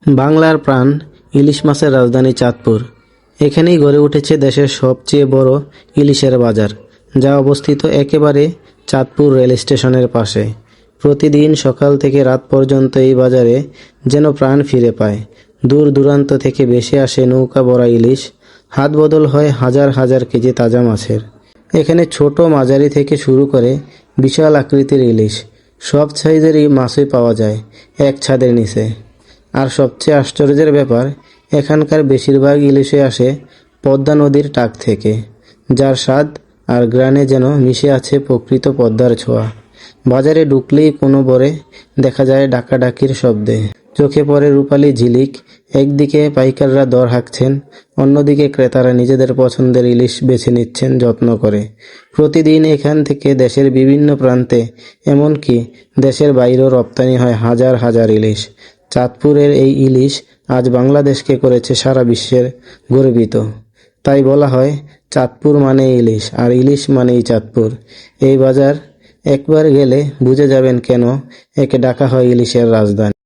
বাংলার প্রাণ ইলিশ মাছের রাজধানী চাঁদপুর। এখানেই গড়ে উঠেছে দেশের সবচেয়ে বড় ইলিশের বাজার, যা অবস্থিত একেবারে চাঁদপুর রেল স্টেশনের পাশে। প্রতিদিন সকাল থেকে রাত পর্যন্ত এই বাজারে যেন প্রাণ ফিরে পায়। দূর দূরান্ত থেকে ভেসে আসে নৌকা ভরা ইলিশ, হাত বদল হয় হাজার হাজার কেজি তাজা মাছের। এখানে ছোট মাঝারি থেকে শুরু করে বিশাল আকৃতির ইলিশ, সব সাইজেরই মাছই পাওয়া যায় এক ছাদের নিচে। আর সবচেয়ে আশ্চর্যের ব্যাপার, এখানকার বেশিরভাগ ইলিশে আসে পদ্মা নদীর টাক থেকে, যার স্বাদ আর গ্রানে যেন মিশে আছে প্রকৃত পদ্মার ছোঁয়া। বাজারে ঢুকলেই কোনো বরে দেখা যায় ডাকাডাকির শব্দে, চোখে পড়ে রূপালী ঝিলিক। একদিকে পাইকাররা দর হাঁকছেন, অন্যদিকে ক্রেতারা নিজেদের পছন্দের ইলিশ বেছে নিচ্ছেন যত্ন করে। প্রতিদিন এখান থেকে দেশের বিভিন্ন প্রান্তে, এমনকি দেশের বাইরেও রপ্তানি হয় হাজার হাজার ইলিশ। চাঁদপুরের এই ইলিশ আজ বাংলাদেশকে করেছে সারা বিশ্বের গর্বিত। তাই বলা হয়, চাঁদপুর মানে ইলিশ, আর ইলিশ মানেই চাঁদপুর। এই বাজার একবার গেলে বুঝে যাবেন কেন একে ডাকা হয় ইলিশের রাজধানী।